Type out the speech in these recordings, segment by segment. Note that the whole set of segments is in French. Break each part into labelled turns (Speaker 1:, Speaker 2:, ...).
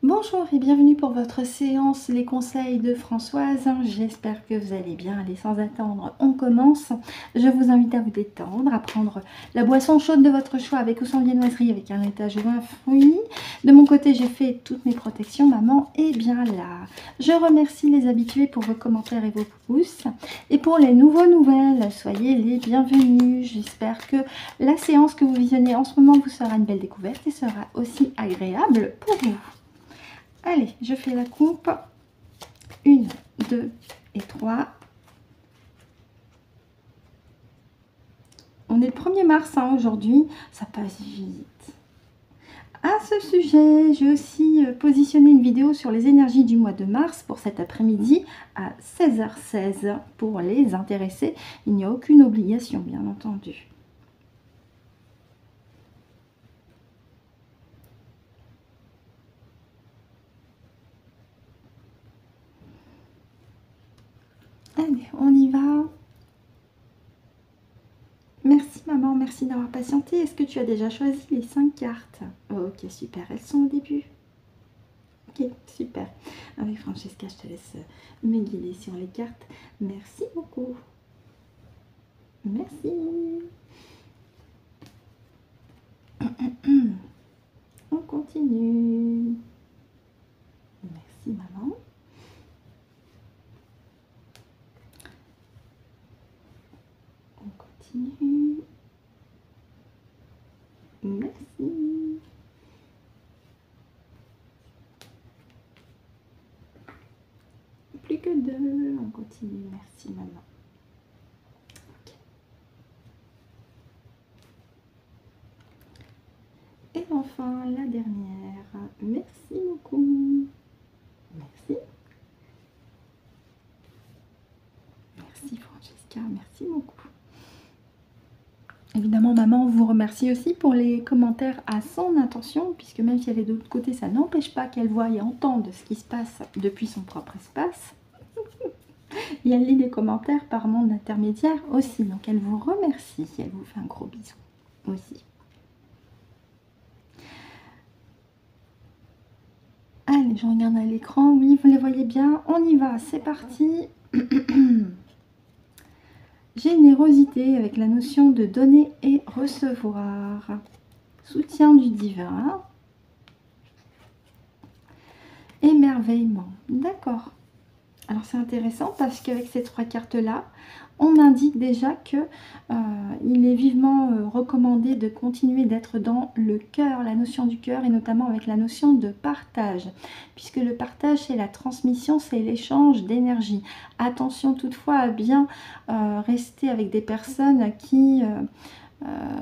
Speaker 1: Bonjour et bienvenue pour votre séance Les conseils de Françoise. J'espère que vous allez bien. Allez, sans attendre, on commence. Je vous invite à vous détendre, à prendre la boisson chaude de votre choix avec ou sans viennoiserie, avec un laitage ou un fruit. De mon côté, j'ai fait toutes mes protections. Maman est bien là. Je remercie les habitués pour vos commentaires et vos pouces. Et pour les nouvelles, soyez les bienvenus. J'espère que la séance que vous visionnez en ce moment vous sera une belle découverte et sera aussi agréable pour vous. Allez, je fais la coupe. 1, 2 et 3. On est le 1er mars aujourd'hui, ça passe vite. À ce sujet, j'ai aussi positionné une vidéo sur les énergies du mois de mars pour cet après-midi à 16h16 pour les intéressés. Il n'y a aucune obligation, bien entendu. Allez, on y va. Merci maman, merci d'avoir patienté. Est-ce que tu as déjà choisi les 5 cartes? Ok, super, elles sont au début. Ok, super. Avec Francesca, je te laisse me guider sur les cartes. Merci beaucoup. Merci. On continue. Merci maman. On continue. Merci. Plus que 2. On continue. Merci maman. Okay. Et enfin, la dernière. Merci beaucoup. Merci. Merci Francesca, merci beaucoup. Évidemment, maman vous remercie aussi pour les commentaires à son intention, puisque même si elle est de l'autre côté, ça n'empêche pas qu'elle voie et entende ce qui se passe depuis son propre espace. Et elle lit les commentaires par mon intermédiaire aussi, donc elle vous remercie, elle vous fait un gros bisou aussi. Allez, je regarde à l'écran, oui, vous les voyez bien, on y va, c'est parti. Générosité avec la notion de donner et recevoir. Soutien du divin. Émerveillement. D'accord. Alors c'est intéressant parce qu'avec ces 3 cartes-là, on indique déjà que il est vivement recommandé de continuer d'être dans le cœur, la notion du cœur, et notamment avec la notion de partage. Puisque le partage, c'est la transmission, c'est l'échange d'énergie. Attention toutefois à bien rester avec des personnes qui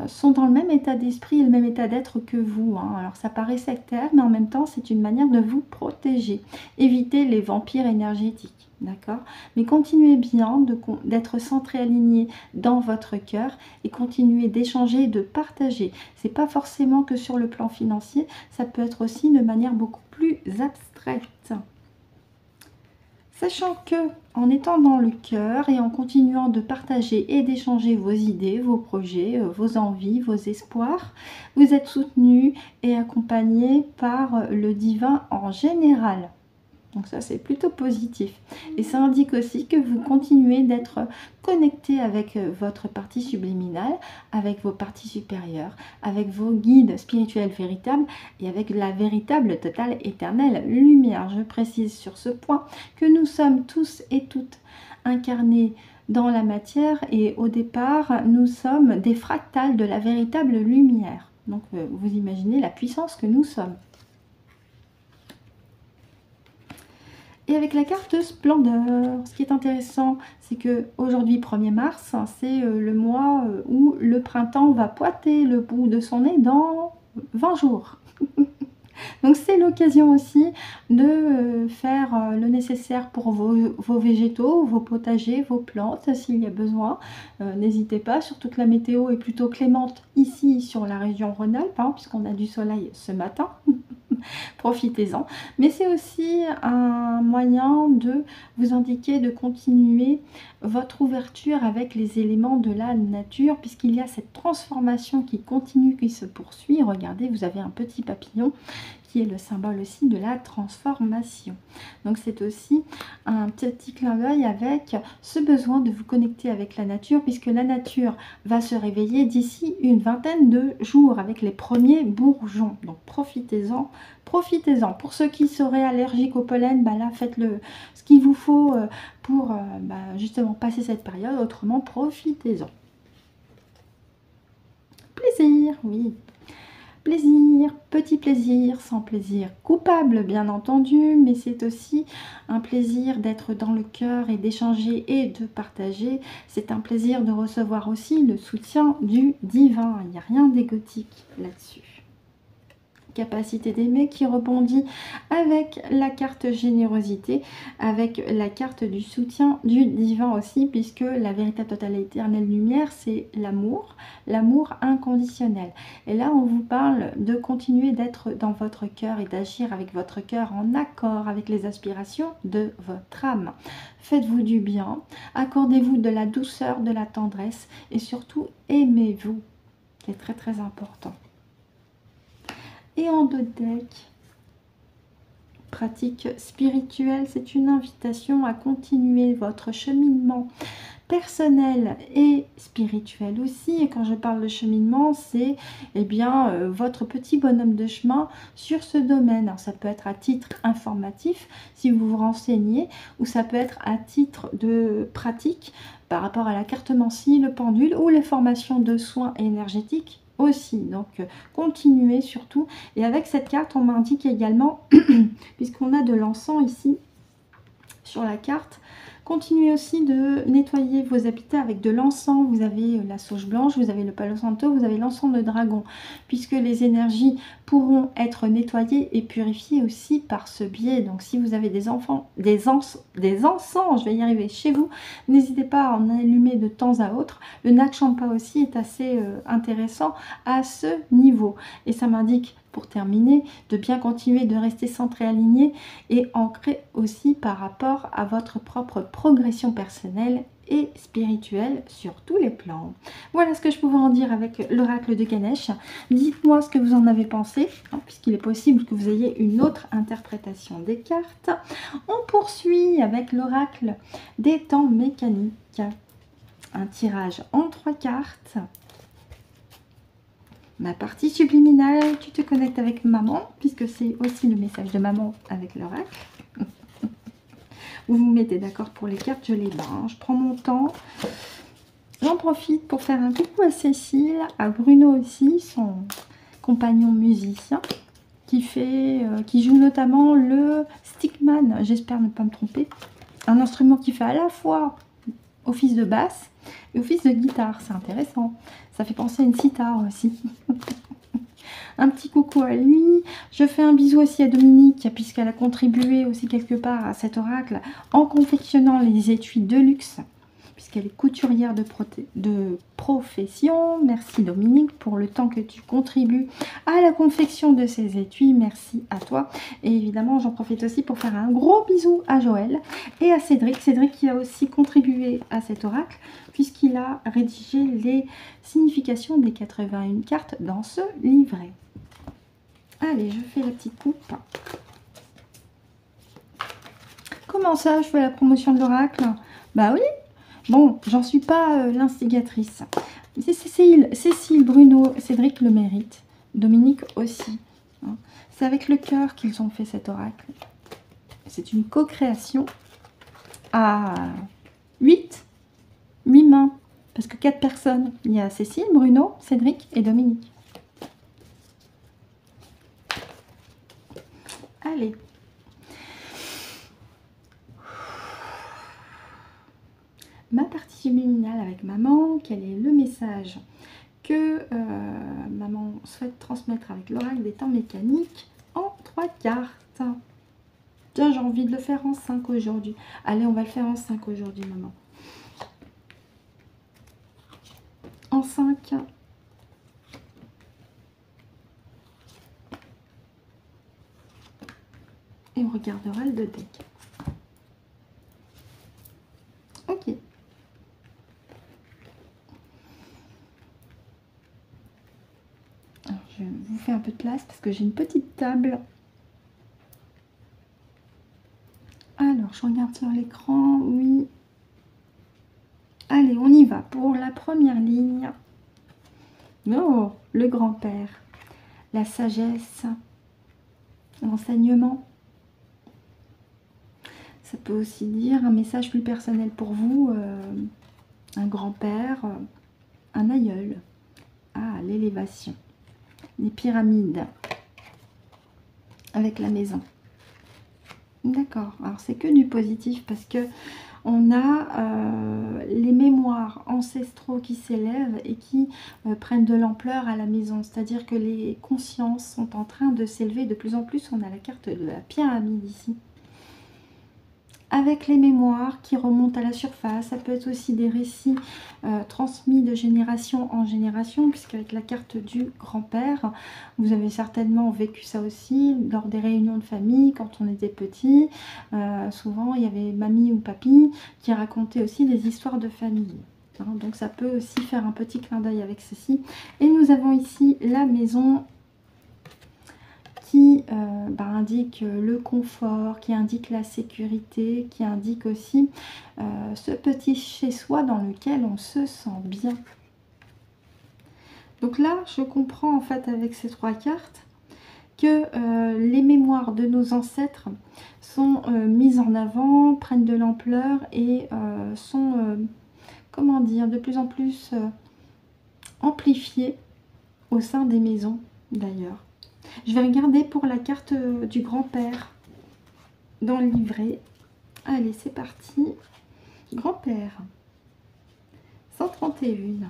Speaker 1: sont dans le même état d'esprit et le même état d'être que vous. Hein. Alors ça paraît sectaire, mais en même temps, c'est une manière de vous protéger. Évitez les vampires énergétiques, d'accord? Mais continuez bien d'être centré, aligné dans votre cœur et continuez d'échanger et de partager. C'est pas forcément que sur le plan financier, ça peut être aussi de manière beaucoup plus abstraite. Sachant que, en étant dans le cœur et en continuant de partager et d'échanger vos idées, vos projets, vos envies, vos espoirs, vous êtes soutenu et accompagné par le divin en général. Donc ça, c'est plutôt positif. Et ça indique aussi que vous continuez d'être connecté avec votre partie subliminale, avec vos parties supérieures, avec vos guides spirituels véritables et avec la véritable, totale, éternelle lumière. Je précise sur ce point que nous sommes tous et toutes incarnés dans la matière et au départ, nous sommes des fractales de la véritable lumière. Donc vous imaginez la puissance que nous sommes. Et avec la carte Splendeur, ce qui est intéressant, c'est que aujourd'hui 1er mars, c'est le mois où le printemps va pointer le bout de son nez dans 20 jours. Donc c'est l'occasion aussi de faire le nécessaire pour vos végétaux, vos potagers, vos plantes, s'il y a besoin. N'hésitez pas, surtout que la météo est plutôt clémente ici sur la région Rhône-Alpes, hein, puisqu'on a du soleil ce matin. Profitez-en. Mais c'est aussi un moyen de vous indiquer de continuer votre ouverture avec les éléments de la nature, puisqu'il y a cette transformation qui continue, qui se poursuit. Regardez, vous avez un petit papillon qui est le symbole aussi de la transformation. Donc c'est aussi un petit clin d'œil avec ce besoin de vous connecter avec la nature, puisque la nature va se réveiller d'ici une vingtaine de jours avec les premiers bourgeons. Donc profitez-en, profitez-en. Pour ceux qui seraient allergiques au pollen, bah là faites ce qu'il vous faut pour justement passer cette période. Autrement, profitez-en. Plaisir, oui. Plaisir, petit plaisir, sans plaisir coupable bien entendu, mais c'est aussi un plaisir d'être dans le cœur et d'échanger et de partager. C'est un plaisir de recevoir aussi le soutien du divin. Il n'y a rien d'égotique là-dessus. Capacité d'aimer qui rebondit avec la carte générosité, avec la carte du soutien du divin aussi, puisque la véritable totale éternelle lumière, c'est l'amour, l'amour inconditionnel. Et là, on vous parle de continuer d'être dans votre cœur et d'agir avec votre cœur en accord avec les aspirations de votre âme. Faites-vous du bien, accordez-vous de la douceur, de la tendresse et surtout aimez-vous. C'est très très important. Et en deux decks, pratique spirituelle, c'est une invitation à continuer votre cheminement personnel et spirituel aussi. Et quand je parle de cheminement, c'est votre petit bonhomme de chemin sur ce domaine. Alors, ça peut être à titre informatif si vous vous renseignez, ou ça peut être à titre de pratique par rapport à la cartomancie, le pendule ou les formations de soins énergétiques aussi. Donc continuez surtout. Et avec cette carte, on m'indique également puisqu'on a de l'encens ici sur la carte, continuez aussi de nettoyer vos habitats avec de l'encens. Vous avez la sauge blanche, vous avez le palo santo, vous avez l'encens de dragon, puisque les énergies pourront être nettoyées et purifiées aussi par ce biais. Donc si vous avez des encens, je vais y arriver, chez vous, n'hésitez pas à en allumer de temps à autre. Le Nag Champa aussi est assez intéressant à ce niveau. Et ça m'indique, pour terminer, de bien continuer de rester centré, aligné et ancré aussi par rapport à votre propre progression personnelle et spirituelle sur tous les plans. Voilà ce que je pouvais en dire avec l'oracle de Ganesh. Dites-moi ce que vous en avez pensé, hein, puisqu'il est possible que vous ayez une autre interprétation des cartes. On poursuit avec l'oracle des temps mécaniques. Un tirage en 3 cartes. Ma partie subliminale, tu te connectes avec maman, puisque c'est aussi le message de maman avec l'oracle. Vous vous mettez d'accord pour les cartes, je les bats. Hein. Je prends mon temps. J'en profite pour faire un coucou à Cécile, à Bruno aussi, son compagnon musicien, qui joue notamment le stickman, j'espère ne pas me tromper. Un instrument qui fait à la fois office de basse et office de guitare, c'est intéressant. Ça fait penser à une sitar aussi. Un petit coucou à lui. Je fais un bisou aussi à Dominique, puisqu'elle a contribué aussi quelque part à cet oracle en confectionnant les étuis de luxe, puisqu'elle est couturière de profession. Merci Dominique pour le temps que tu contribues à la confection de ces étuis. Merci à toi. Et évidemment, j'en profite aussi pour faire un gros bisou à Joël et à Cédric. Cédric qui a aussi contribué à cet oracle, puisqu'il a rédigé les significations des 81 cartes dans ce livret. Allez, je fais la petite coupe. Comment ça, je fais la promotion de l'oracle? Bah oui. Bon, j'en suis pas l'instigatrice. C'est Cécile, Bruno, Cédric le mérite. Dominique aussi. Hein. C'est avec le cœur qu'ils ont fait cet oracle. C'est une co-création à 8 mains. Parce que 4 personnes. Il y a Cécile, Bruno, Cédric et Dominique. Allez. Ma partie subliminale avec maman, quel est le message que maman souhaite transmettre avec l'oracle des temps mécaniques en 3 cartes. Tiens, j'ai envie de le faire en 5 aujourd'hui. Allez, on va le faire en 5 aujourd'hui, maman. En 5. Et on regardera le deck. Ok. Alors, je vous fais un peu de place parce que j'ai une petite table je regarde sur l'écran, oui. Allez, on y va pour la première ligne. Oh, le grand-père, la sagesse, l'enseignement. Ça peut aussi dire un message plus personnel pour vous, un grand-père, un aïeul. Ah, l'élévation, les pyramides avec la maison. D'accord, alors c'est que du positif parce que on a les mémoires ancestraux qui s'élèvent et qui prennent de l'ampleur à la maison. C'est-à-dire que les consciences sont en train de s'élever de plus en plus. On a la carte de la pyramide ici. Avec les mémoires qui remontent à la surface. Ça peut être aussi des récits transmis de génération en génération, puisqu'avec la carte du grand-père, vous avez certainement vécu ça aussi lors des réunions de famille quand on était petit. Souvent, il y avait mamie ou papy qui racontait aussi des histoires de famille. Hein, donc ça peut aussi faire un petit clin d'œil avec ceci. Et nous avons ici la maison qui indique le confort, qui indique la sécurité, qui indique aussi ce petit chez-soi dans lequel on se sent bien. Donc là, je comprends en fait avec ces trois cartes que les mémoires de nos ancêtres sont mises en avant, prennent de l'ampleur et sont, comment dire, de plus en plus amplifiées au sein des maisons d'ailleurs. Je vais regarder pour la carte du grand-père dans le livret. Allez, c'est parti. Grand-père. 131.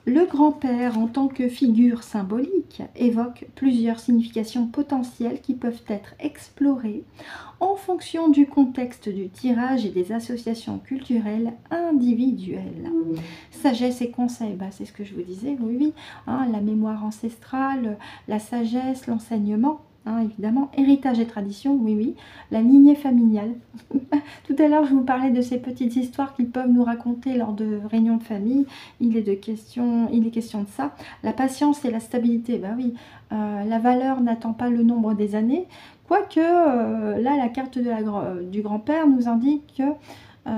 Speaker 1: Le grand-père, en tant que figure symbolique, évoque plusieurs significations potentielles qui peuvent être explorées en fonction du contexte du tirage et des associations culturelles individuelles. Sagesse et conseil, c'est ce que je vous disais, oui, hein, la mémoire ancestrale, la sagesse, l'enseignement. Hein, évidemment, héritage et tradition, oui, la lignée familiale. Tout à l'heure, je vous parlais de ces petites histoires qu'ils peuvent nous raconter lors de réunions de famille. Il est question de ça. La patience et la stabilité, oui, la valeur n'attend pas le nombre des années. Quoique, là, la carte du grand-père nous indique que,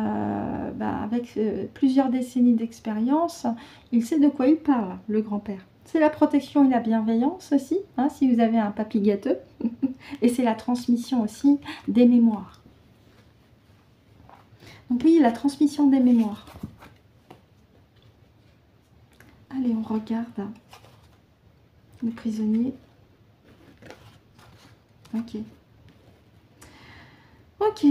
Speaker 1: avec plusieurs décennies d'expérience, il sait de quoi il parle, le grand-père. C'est la protection et la bienveillance aussi, hein, si vous avez un papy gâteux. Et c'est la transmission aussi des mémoires. Donc oui, la transmission des mémoires. Allez, on regarde. Le prisonnier. Ok. Ok.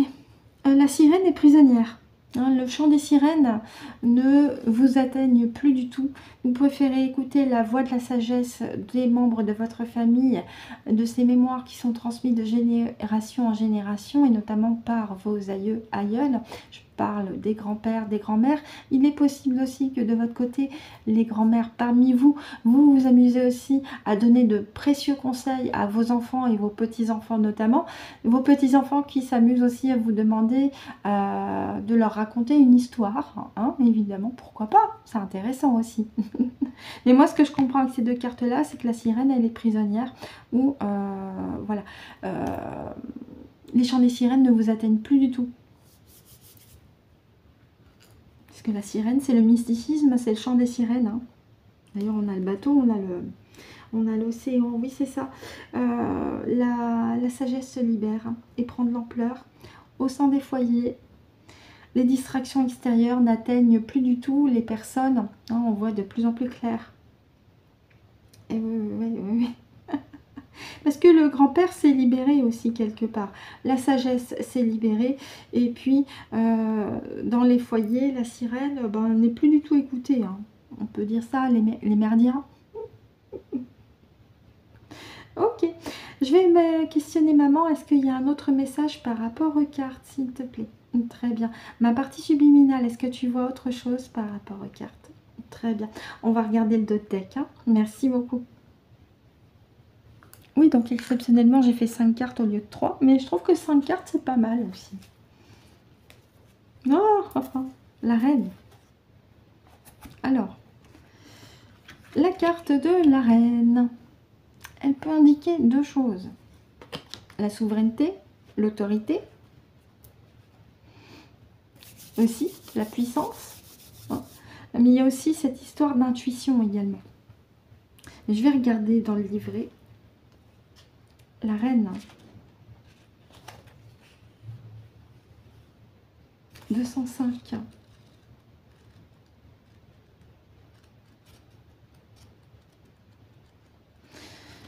Speaker 1: La sirène est prisonnière. Hein, le chant des sirènes ne vous atteigne plus du tout. Vous préférez écouter la voix de la sagesse des membres de votre famille, de ces mémoires qui sont transmises de génération en génération et notamment par vos aïeux, aïeuls. Je parle des grands-pères, des grands-mères. Il est possible aussi que de votre côté, les grands-mères parmi vous, vous vous amusez aussi à donner de précieux conseils à vos enfants et vos petits-enfants notamment. Vos petits-enfants qui s'amusent aussi à vous demander de leur raconter une histoire, hein, évidemment, pourquoi pas, c'est intéressant aussi. Mais moi, ce que je comprends avec ces deux cartes-là, c'est que la sirène, elle est prisonnière, ou voilà, les chants des sirènes ne vous atteignent plus du tout. Parce que la sirène, c'est le mysticisme, c'est le chant des sirènes. Hein. D'ailleurs, on a le bateau, on a l'océan, oui, c'est ça. La sagesse se libère et prend de l'ampleur au sein des foyers. Les distractions extérieures n'atteignent plus du tout les personnes. Hein, on voit de plus en plus clair. Et oui. Parce que le grand-père s'est libéré aussi quelque part. La sagesse s'est libérée. Et puis, dans les foyers, la sirène n'est plus du tout écoutée. Hein. On peut dire ça, les merdiens. Ok. Je vais me questionner maman. Est-ce qu'il y a un autre message par rapport aux cartes, s'il te plaît? Très bien. Ma partie subliminale, est-ce que tu vois autre chose par rapport aux cartes? Très bien. On va regarder le deck. Hein. Merci beaucoup. Oui, donc exceptionnellement, j'ai fait 5 cartes au lieu de 3. Mais je trouve que 5 cartes, c'est pas mal aussi. Oh, la reine. Alors, la carte de la reine. Elle peut indiquer deux choses. la souveraineté, l'autorité, aussi la puissance. Mais il y a aussi cette histoire d'intuition également. Je vais regarder dans le livret. La reine. 205.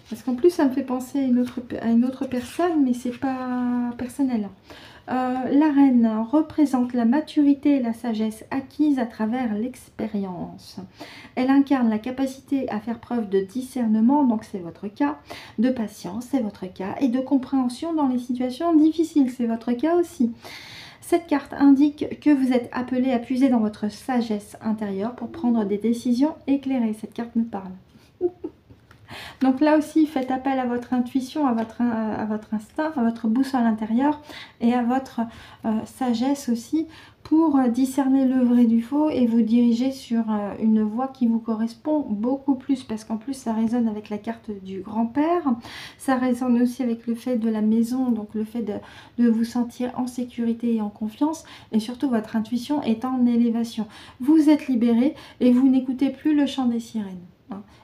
Speaker 1: Parce qu'en plus, ça me fait penser à une autre personne, mais c'est pas personnel. La reine représente la maturité et la sagesse acquise à travers l'expérience. Elle incarne la capacité à faire preuve de discernement, donc c'est votre cas, de patience, c'est votre cas, et de compréhension dans les situations difficiles, c'est votre cas aussi. Cette carte indique que vous êtes appelé à puiser dans votre sagesse intérieure pour prendre des décisions éclairées. Cette carte me parle. Donc là aussi, faites appel à votre intuition, à votre instinct, à votre boussole intérieure et à votre sagesse aussi pour discerner le vrai du faux et vous diriger sur une voie qui vous correspond beaucoup plus, parce qu'en plus ça résonne avec la carte du grand-père, ça résonne aussi avec le fait de la maison, donc le fait de vous sentir en sécurité et en confiance, et surtout votre intuition est en élévation. Vous êtes libéré et vous n'écoutez plus le chant des sirènes.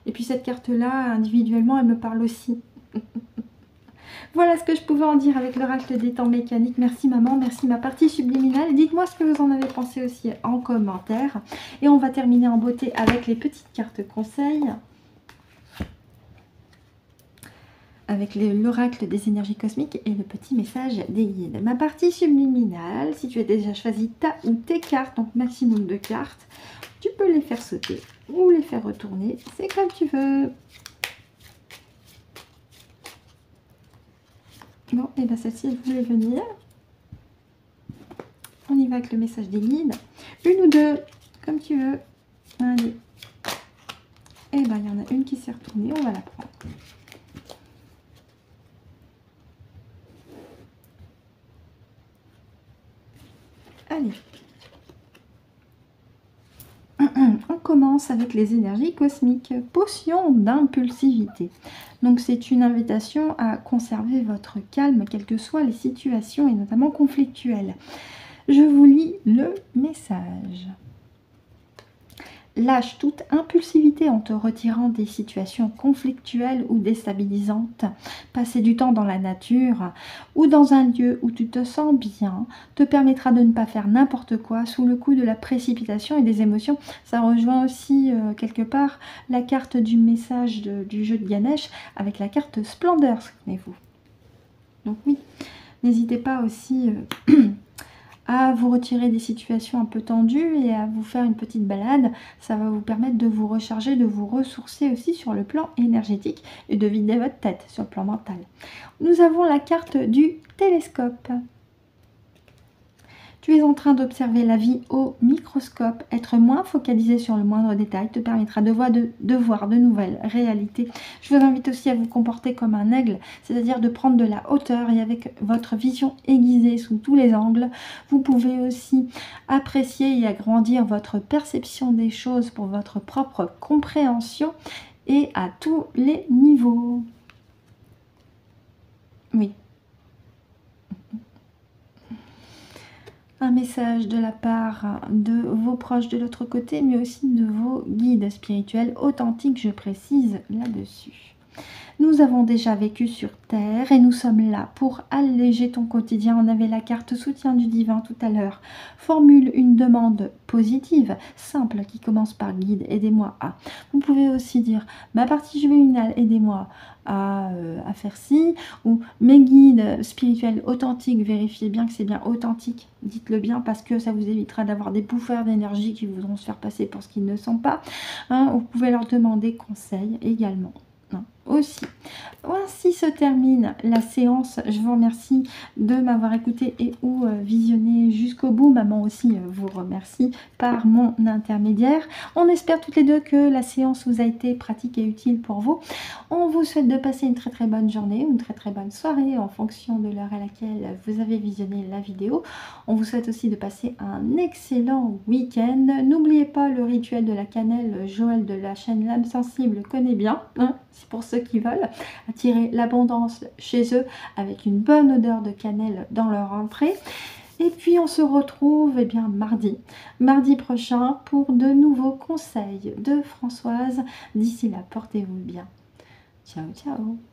Speaker 1: Et puis cette carte-là, individuellement, elle me parle aussi. Voilà ce que je pouvais en dire avec l'oracle des temps mécaniques. Merci maman, merci ma partie subliminale. Dites-moi ce que vous en avez pensé aussi en commentaire. Et on va terminer en beauté avec les petites cartes conseils. Avec l'oracle des énergies cosmiques et le petit message des guides. Ma partie subliminale, si tu as déjà choisi ta ou tes cartes, donc maximum de cartes, tu peux les faire sauter ou les faire retourner, c'est comme tu veux. Bon, et bien celle-ci, elle voulait venir. On y va avec le message des guides. Une ou deux, comme tu veux. Allez. Et bien, il y en a une qui s'est retournée, on va la prendre. Allez. On commence avec les énergies cosmiques. Potion d'impulsivité. Donc c'est une invitation à conserver votre calme, quelles que soient les situations et notamment conflictuelles. Je vous lis le message. Lâche toute impulsivité en te retirant des situations conflictuelles ou déstabilisantes. Passer du temps dans la nature ou dans un lieu où tu te sens bien te permettra de ne pas faire n'importe quoi sous le coup de la précipitation et des émotions. Ça rejoint aussi quelque part la carte du message du jeu de Ganesh avec la carte Splendeur, souvenez-vous. Donc oui, n'hésitez pas aussi à vous retirer des situations un peu tendues et à vous faire une petite balade. Ça va vous permettre de vous recharger, de vous ressourcer aussi sur le plan énergétique et de vider votre tête sur le plan mental. Nous avons la carte du télescope. Tu es en train d'observer la vie au microscope. Être moins focalisé sur le moindre détail te permettra de voir de nouvelles réalités. Je vous invite aussi à vous comporter comme un aigle, c'est-à-dire de prendre de la hauteur et avec votre vision aiguisée sous tous les angles, vous pouvez aussi apprécier et agrandir votre perception des choses pour votre propre compréhension et à tous les niveaux. Oui. Un message de la part de vos proches de l'autre côté, mais aussi de vos guides spirituels authentiques, je précise là-dessus. Nous avons déjà vécu sur Terre et nous sommes là pour alléger ton quotidien. On avait la carte soutien du divin tout à l'heure. Formule une demande positive, simple, qui commence par guide, aidez-moi à. Vous pouvez aussi dire ma partie juvénale, aidez-moi à faire ci, ou mes guides spirituels authentiques, vérifiez bien que c'est bien authentique, dites-le bien parce que ça vous évitera d'avoir des bouffeurs d'énergie qui voudront se faire passer pour ce qu'ils ne sont pas. Vous pouvez leur demander conseil également. Aussi. Ainsi se termine la séance. Je vous remercie de m'avoir écouté et ou visionné jusqu'au bout. Maman aussi vous remercie par mon intermédiaire. On espère toutes les deux que la séance vous a été pratique et utile pour vous. On vous souhaite de passer une très très bonne journée, une très très bonne soirée en fonction de l'heure à laquelle vous avez visionné la vidéo. On vous souhaite aussi de passer un excellent week-end. N'oubliez pas le rituel de la cannelle. Joël de la chaîne L'Âme Sensible connaît bien, hein, c'est pour ceux qui veulent attirer l'abondance chez eux avec une bonne odeur de cannelle dans leur entrée. Et puis on se retrouve bien mardi prochain pour de nouveaux conseils de Françoise. D'ici là, portez-vous bien. Ciao, ciao.